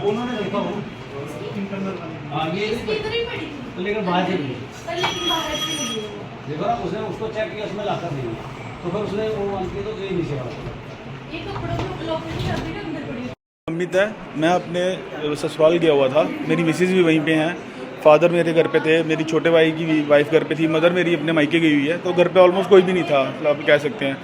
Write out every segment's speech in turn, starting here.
उन्होंने देखा हो ये लेकिन बाहर से देखो ना, उसने उसको चेक किया, उसमें लाकर नहीं, तो फिर उसने वो अंकित तो ये नीचे वाला ये कपड़ों में लॉक की चाबी ना अंदर पड़ी है। अमित है, मैं अपने ससुराल गया हुआ था। मेरी मिसेज़ भी वहीं पे हैं, फादर मेरे घर पे थे, मेरी छोटे भाई की वाइफ घर पे थी, मदर मेरी अपने मायके गई हुई है। तो घर पे ऑलमोस्ट कोई भी नहीं था, मतलब आप कह सकते हैं।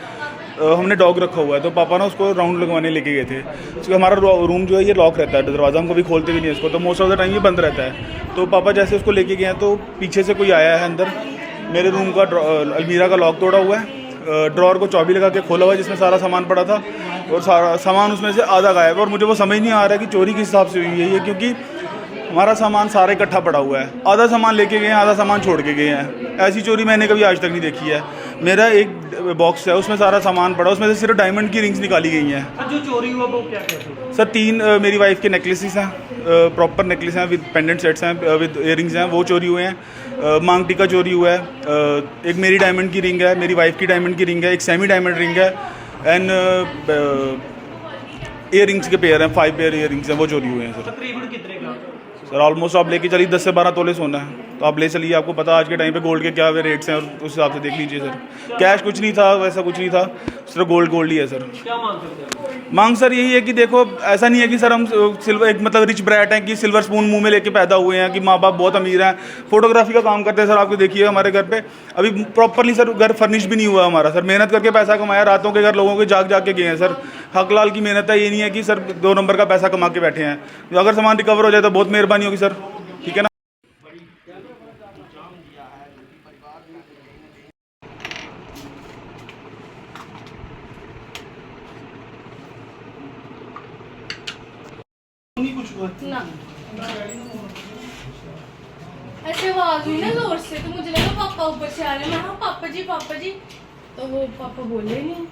हमने डॉग रखा हुआ है, तो पापा ना उसको राउंड लगवाने लेके गए थे। क्योंकि हमारा रूम जो है ये लॉक रहता है, दरवाज़ा हम कभी खोलते भी नहीं है इसको, तो मोस्ट ऑफ द टाइम ये बंद रहता है। तो पापा जैसे उसको लेके गए हैं, तो पीछे से कोई आया है अंदर, मेरे रूम का अलमीरा का लॉक तोड़ा हुआ है, ड्रॉर को चाबी लगा के खोला हुआ है जिसमें सारा सामान पड़ा था, और सारा सामान उसमें से आधा गायब है। और मुझे वो समझ नहीं आ रहा है कि चोरी किस हिसाब से हुई है ये, क्योंकि हमारा सामान सारा इकट्ठा पड़ा हुआ है। आधा सामान लेके गए हैं, आधा सामान छोड़ के गए हैं। ऐसी चोरी मैंने कभी आज तक नहीं देखी है। मेरा एक बॉक्स है, उसमें सारा सामान पड़ा, उसमें से सिर्फ डायमंड की रिंग्स निकाली गई हैं। जो चोरी हुआ वो क्या क्या था? सर 3 मेरी वाइफ के नेकलेसेस हैं, प्रॉपर नेकलेस हैं विद पेंडेंट सेट्स हैं, विद इयरिंग्स हैं, वो चोरी हुए हैं। मांग टीका चोरी हुआ है, एक मेरी डायमंड की रिंग है, मेरी वाइफ की डायमंड की रिंग है, एक सेमी डायमंड रिंग है, एंड इयरिंग्स के पेयर हैं, 5 पेयर इयरिंग्स हैं, वो चोरी हुए हैं सर। तकरीबन कितने का? सर ऑलमोस्ट आप लेके चलिए 10 से 12 तोले सोना है, तो आप ले चलिए। आपको पता आज के टाइम पे गोल्ड के क्या रेट्स हैं, और उस हिसाब से देख लीजिए सर। कैश कुछ नहीं था, वैसा कुछ नहीं था, सिर्फ गोल्ड ही है सर। क्या मांग करते हैं? मांग सर यही है कि देखो, ऐसा नहीं है कि सर हम सिल्वर एक मतलब रिच ब्रैट हैं कि सिल्वर स्पून मुंह में लेके पैदा हुए हैं, कि माँ बाप बहुत अमीर हैं। फोटोग्राफी का काम करते हैं सर, आपको देखिए हमारे घर पे अभी प्रॉपरली सर घर फर्निश भी नहीं हुआ हमारा सर। मेहनत करके पैसा कमाया, रातों के घर लोगों के जाग के गए हैं सर। हक लाल की मेहनत है, ये नहीं है कि सर 2 नंबर का पैसा कमा के बैठे हैं। अगर सामान रिकवर हो जाए तो बहुत मेहरबानी होगी सर, ठीक है ना। ना ऐसे आवाज हुई ना जोर से, तो मुझे लगा पापा ऊपर से आ रहे हैं। मैं हाँ पापा जी, तो वो पापा बोले नहीं।